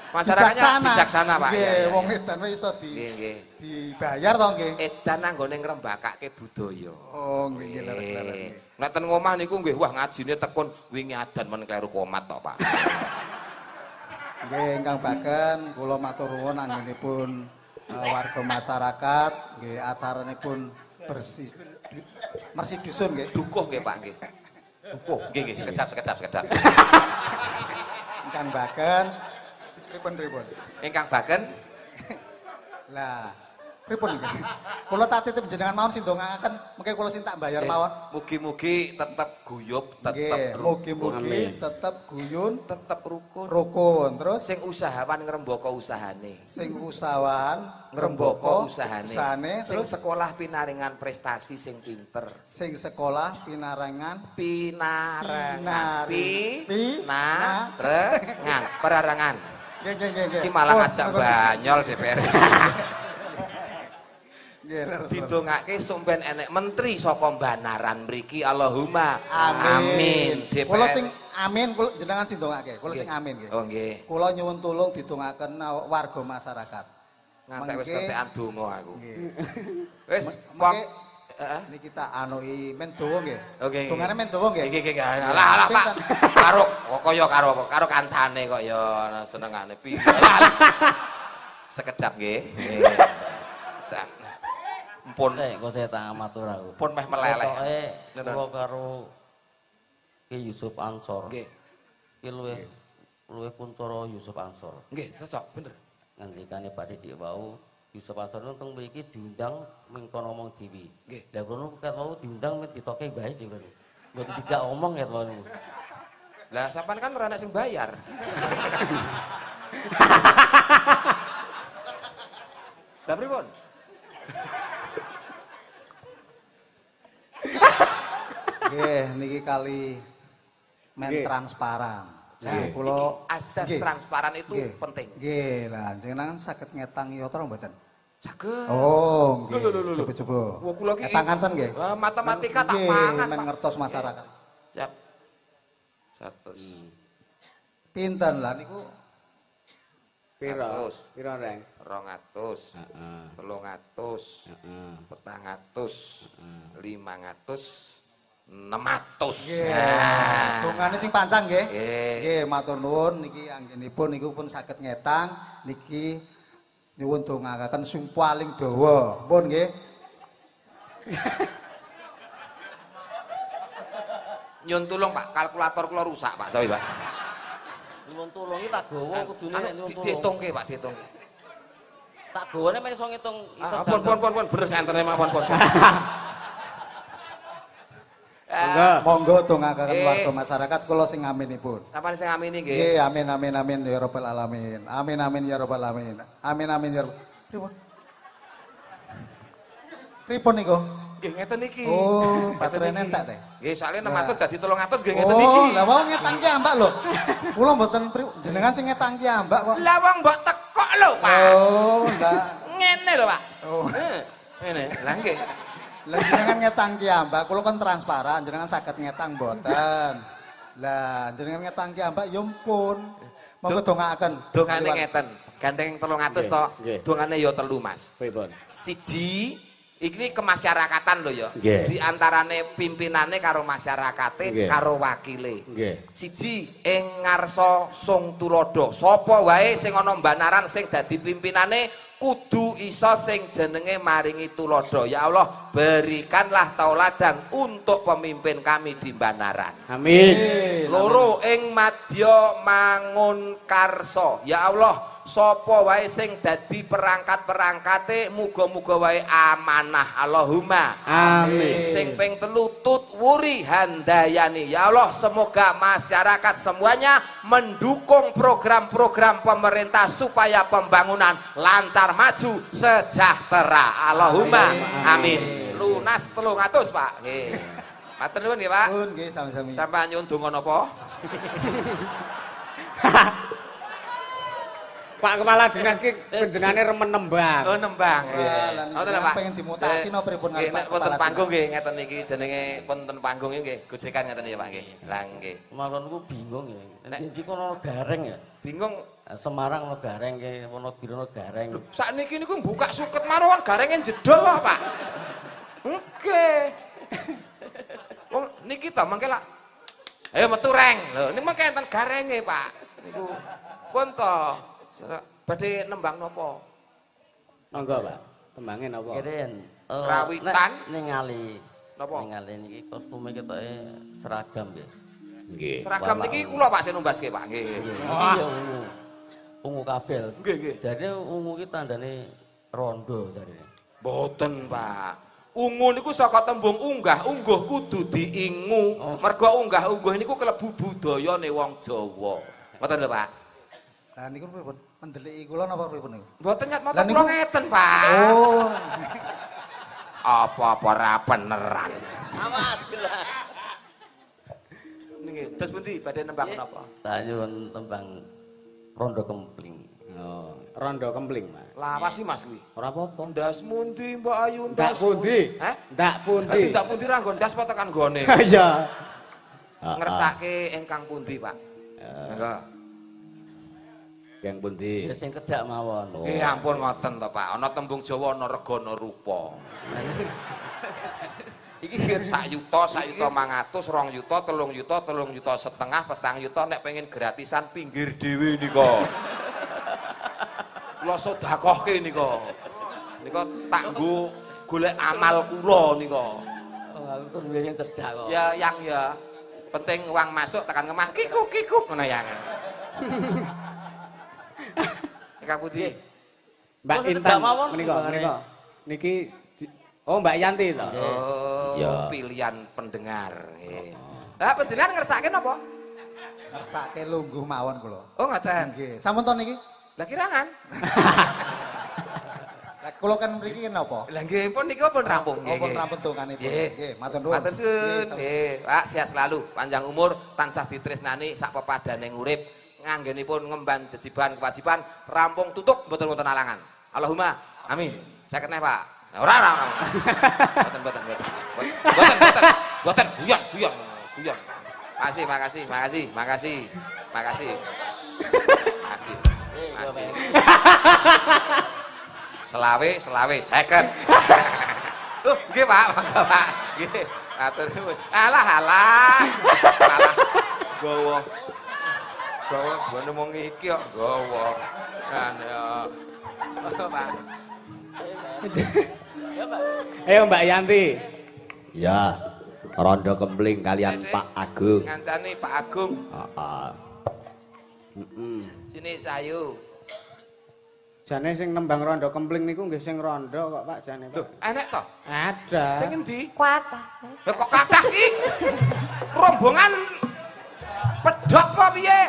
Masyarakatnya bijaksana Pak. Nggih, Iya, iya. wong edan wis iso Nggih, nggih. dibayar to nggih. Edan anggone ngrembakake budaya. Oh, nggih leres-leres. Nek ten ngomah niku nggih wah ngajine tekun wingi adan men kleru komat to Pak. Nggih, ingkang baken kula matur nuwun anggenipun warga masyarakat nggih acaranipun bersih dusun nggih. Dukuh nggih Pak nggih. Dukuh nggih sekedap. Ingkang baken Pripun. Ingkang Baken Lah, pripun iki? Kula tak titip jenengan mawon sing ndongaaken, mengke kula sing tak bayar mawon. mugi-mugi tetep guyub, Nggih, tetep mugi-mugi tetep guyun, tetep rukun. rukun. Terus Sing usahawan ngrembaka usahane. sing usahawan Ngrembaka ngrembaka usahane. Sing terus sekolah pinaringan prestasi sing pinter. sing sekolah pinarengan Pinarengan. Pinarengan. Perarangan. Nggih. Iki malah Oh, ngajak ngoten. banyol DPR. Nggih, leres. Didongake sumben enek menteri saka Banaran mriki Allahumma Amin. DPR. Kula sing amin, kula jenengan sing ndongake. Kula sing amin nggih. Oh nggih. Kula nyuwun tulung didongaken warga masyarakat. Ngantek wis Mengke- ketekan donga aku. Nggih. Wis Mengke Heeh. niki kita anui men dawa nggih. Oke. Dongane men dawa nggih. Iki. Lah Pak. Karo kaya karo kancane kok ya senengane piye. Sekedap nggih. Mpun Kok saya tak matur aku. pun meh meleleh. Pokoke Nenan. kula karo Ki Yusuf Ansor. Nggih. Ki luwih kuncara Yusuf Ansor. Nggih, cocok bener. Ngendikane Pak Didik wau Yusuf Ansor nang mriki diundang mengkon ngomong dhewe. Nggih. Lah kono ket wau diundang ditoke bae dhewe. Mboten dijak omong ket wau. Lah sampean kan ora enek sing bayar. Lah pripun? Nggih, niki kali men Nggih. transparan. Jadi Nggih, kula iki asas nggih, transparan itu nggih, penting. Nggih, lah jenengan saged ngetang yatra mboten? Saged. Oh, nggih. Lho. Coba-coba. Wah, kula ki Ngetang kanten nggih. matematika tak Nggih, mangan. men Pak. ngertos masyarakat. Siap. 100. Pinten lah niku? Pira? 100. Pira, Reng? 200. Heeh. 300. Heeh. 400. 500. 600. Nggih. Nah. Dongane sing pancang nggih. Nggih. Nggih, matur nuwun niki anggenipun niku pun saged ngetang niki nyuwun dongaaken sing paling dawa. Pun nggih. Nyun tulung Pak, kalkulator kula rusak Pak, sawi Pak. Nyuwun tulung iki tak gawa kudune nek nyuwun tulung. Diitungke Pak, diitungke. Tak gawane men iso ngitung iso Pun, bener sentene mawon pun. Monggo. Monggo dongaaken Nggih. warga masyarakat kula sing aminipun. Apa sing ngamini nggih? Nggih, amin ya rabbal alamin. Amin ya rabbal alamin. Amin ya rabbal. Pripun? Pripun niku? Nggih ngeten iki. Oh, baterainya entek teh. Nggih, soalnya 600 dadi 300 nggih ngeten iki. Oh, lah wong ngetang ki ambak lho. Kula mboten jenengan sing ngetang ki ambak kok. Lah wong mbok tekok lho, Pak. Oh, lah. Ngene lho, Pak. Oh. Ngene. Lah nggih. Lah jenengan ngetang ki ambak, kula kan transparan, jenengan saged ngetang mboten. Lah jenengan ngetang ki ambak ya mpun. Monggo dongaaken. Dongane ngeten. Gandeng 300 to. Nggih. Dongane ya 3, Mas. Pripun? Siji iki kemasyarakatan lho ya. Nggih. Di antarane pimpinane karo masyarakate Nggih. karo wakile. Nggih. Siji ing ngarsa sung tulodo. Sapa wae sing ana Banaran sing dadi pimpinane kudu iso sing jenenge maringi tulodo. Ya Allah, berikanlah tauladan untuk pemimpin kami di Banaran. Amin. Loro ing madya mangun karso. Ya Allah, sapa wae sing dadi perangkat-perangkate muga-muga wae amanah. Allahumma Amin. sing ping telu tut wuri handayani. Ya Allah, semoga masyarakat semuanya mendukung program-program pemerintah supaya pembangunan lancar, maju, sejahtera. Allahumma amin. Lunas 300 Pak. Nggih. Matur nuwun nggih Pak. Pun nggih sami-sami. Sampai nyun donga napa? Pak Kepala Dinas ki panjenengane remen nembang. Oh nembang. Wah, lah Ngoten lho, jenengan Pak. pengen dimutasi napa pripun Nggih, kali nek Pak wonten Kepala panggung Dinas? nggih ngeten niki jenenge wonten panggung nggih gojekan ngeten ya Pak nggih. Lah nggih. Mawon ku bingung ya. Nek- Iki kono gareng ya. Bingung Semarang ono gareng ke Wonogiri ono gareng. sakniki niku buka suket marwan garenge jedol lho Pak. Nggih. Wong niki ta mangke lak ayo metu reng. Lho ini mangke enten garenge Pak. Niku pun to. Badhe nembang napa? Monggo, Pak. Tembange napa? Keren. Rawitan. Ningali. Napa? Ningali niki kostume ketoke seragam ya. Nggih. Seragam niki kula Pak sing numbaske Pak nggih. Iya. ungu kabel. Nggih, nggih. Jarine ungu ki tandane rondo jarine. Mboten, Pak. Ungu niku saka tembung unggah, ungguh kudu diingu. Mergo unggah-ungguh niku kelebu budayane wong Jawa. Ngoten lho, Pak. Lah niku pripun? Mendeliki kula napa pripun niku? Mboten nyat Lah moto niku- kula ngeten, Pak. Oh. Apa-apa ra beneran. Awas lah. Niki, terus pundi badhe nembang napa? Tanyun tembang rondo kempling. Oh, rondo kempling, Mas. Lawas sih Mas kuwi. Ora apa-apa. Ndas mundi Mbak Ayu Ndak pundi? Hah? Ndak pundi. Dadi ndak pundi ra nggon ndas apa tekan gone. Iya. Ngersake ingkang pundi, Pak? Monggo. Yang pundi? Ya sing cedak mawon. Eh ampun ngoten to, Pak. Ana tembung Jawa ana rega ana rupa. Iki sak yuta 500, 2 yuta, 3 yuta, 3 yuta setengah, 4 yuta nek pengen gratisan pinggir dhewe nika. Kula sedekahke nika. Nika tak nggo golek amal kula nika. Oh, aku kudu sing cedak kok. Ya yang ya. Penting uang masuk tekan ngemah kikuk ngono yang. Nika pundi? Mbak Oh, Intan tidak mawon, menika gimana? menika. Niki oh Mbak Yanti to. Oh, Iya. pilihan pendengar. Lah panjenengan ngersake napa? Ngersake lungguh mawon kula. Oh ngoten. Nggih. Sampun to niki? Lah kirangan. Lah kula kan mriki kan napa? Lah nggih pun niki pun rampung nggih. Pun rampung donganipun. Nggih. Nggih, matur nuwun. Matur suwun. Nggih, Pak sehat selalu, panjang umur, tansah ditresnani sak pepadane urip, nganggenipun ngemban jejiban kewajiban, rampung tutup mboten wonten alangan. Allahumma amin. Saya keneh, Pak. Ora. Mboten. Guyon. Makasih. Selawe, second. Nggih, Pak. Nggih. Atur nuwun. Alah. Gowo. Gone mung iki kok gowo. Kan ya. Pak. Ya, Pak. Ayo Mbak Yanti. Ya, rondo kempling kalian Dek, Pak Agung. Ngancani Pak Agung. Heeh. Sini Sayu. Jane sing nembang rondo kempling niku nggih sing rondo kok Pak jane Loh, Pak. enek to? Ada. Sing endi? Kuatah. Lah kok kathah ki? Rombongan pedhok apa piye?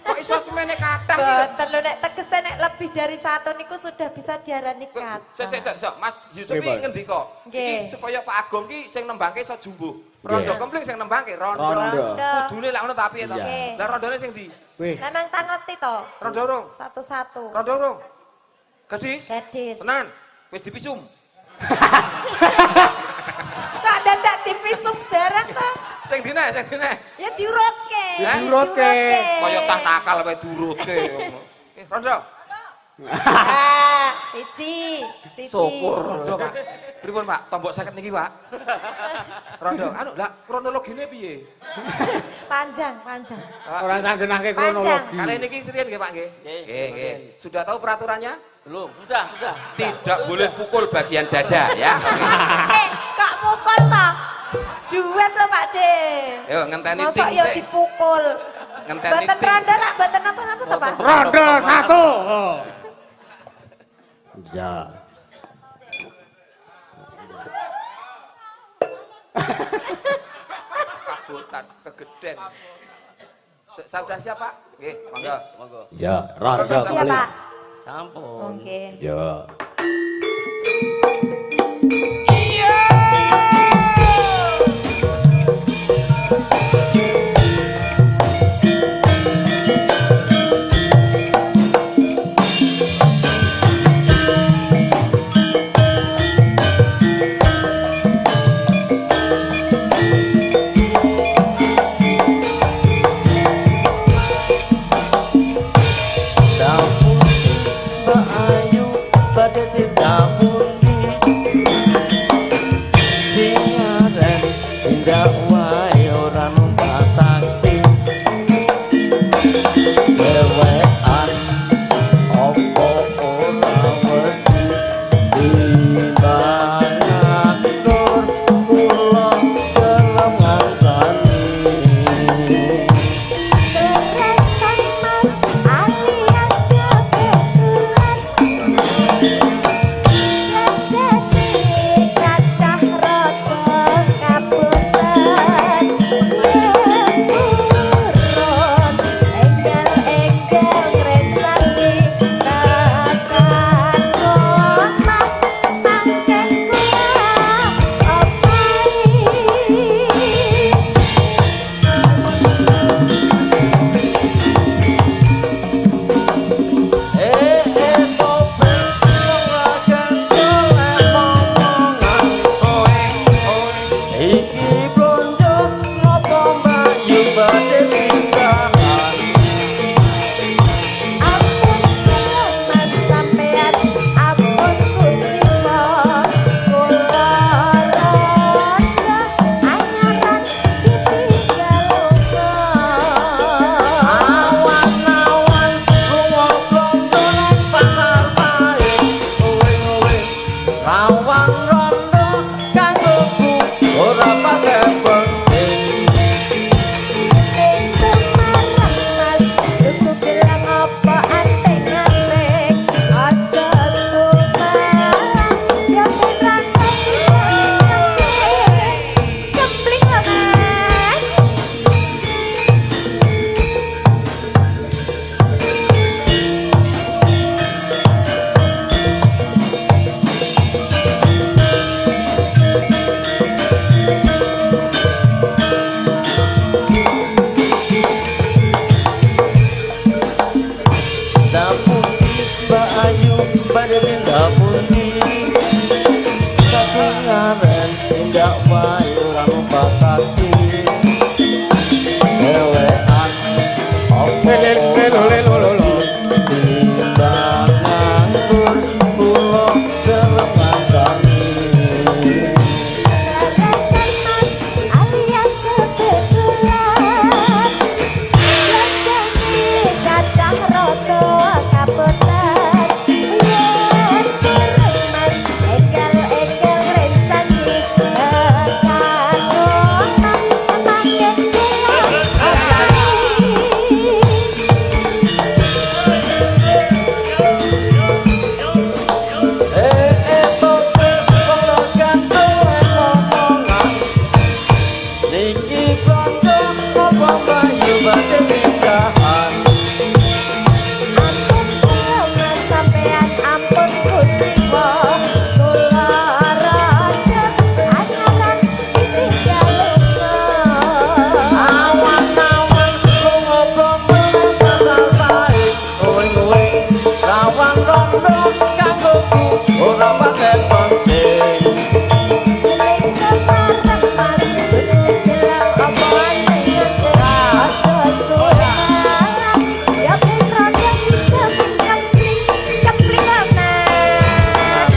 Kok iso semene kathah ki? Boten lho nek tegese nek lebih dari satu niku sudah bisa diarani kata. Sik, Mas Yusuf iki Pripun? ngendi kok? Nggih. Iki supaya Pak Agung ki sing nembangke iso jumbuh. Rondo kempling sing nembangke rondo. Rondo. Kudune lak ngono ta piye to? Iya. Lah rondone sing ndi? Wih, Memang tak ngerti to. Rondo urung? Satu-satu. Rondo urung? Gadis? Gadis. Tenan. Wis dipisum. Kok dadak divisum barang to? Sing dine. Ya diurutke. Diurutke. Kaya cah nakal wae durutke. Rondo. Ah, siji. Rondo, Pak. Pripun, Pak? Tombok 50 niki, Pak. Rondo. Anu, lah kronologine piye? Panjang. ora sanggenake Panjang. kronologi. Kali niki serian nggih, Pak nggih? Nggih. Sudah tahu peraturannya? Belum, sudah. Tidak boleh pukul bagian dada ya. Kok mukul to? Duet lho Pak De. Yo ngenteni Mosok ting yo sik. dipukul. Ngenteni Boten ting. rondo nak boten apa-apa to Pak? Rondo satu. Oh. Ya. Kabutan kegeden. Sudah siap, Pak? Nggih, monggo. Monggo. Ya, rondo Siap kempling. Pak. Sampun. Oke. Ya. Sampun Mbak Ayu pada Rawang rondo kanggo ku ora patek penting. Ning Semarang Mas, tuku gelang apa anteng-anteng. Aja sumalang, ya piran kempling lah Mas. Daputi Mbak Ayu badhe daputi kagungan tindak wae ora mbatasi elekan opo lelo timbang nganggur kula delengan kami. Rarasan Mas alias kebetulan. Lajane kadang rada kabotan. Yen bareng Mas enggal-enggal rencani kagonan mangke kula Tope kula gantung omongan niki blonjo apa bayu badhe nikahan. ampun kula Mas sampean ampun kutiwa kula rada anyaran ditinggal Awan-awan lunga blonjo pasal pahit kowe-kowe rawang rondo kanggo ku ora patek penting. ning Semarang Mas tuku gelang apa anteng-anteng. Aja sumalang, ya piran kempling lah Mas.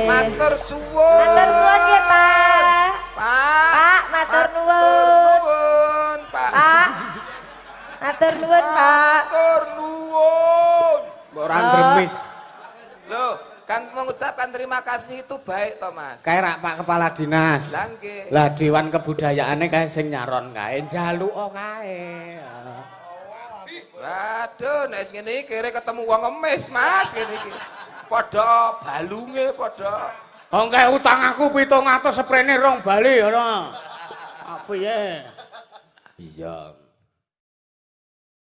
Matur suwun. Matur suwun nggih, Pak. Pak. Pak, matur nuwun. Nuwun, Pak. Pak. Matur nuwun, Pak. Matur nuwun. Ora gremis. Loh, kan mengucapkan terima kasih itu baik toh Mas. Kae rak Pak Kepala Dinas. Lah nggih. Lah Dewan Kebudayaane kae sing nyaron kae, njaluka kae. Waduh, nek ngene iki kere ketemu wong ngemis, Mas, ngene iki. Padha balunge padha. Wong kae utang aku 700 sprene rong bali ora. Apa ya? Iya.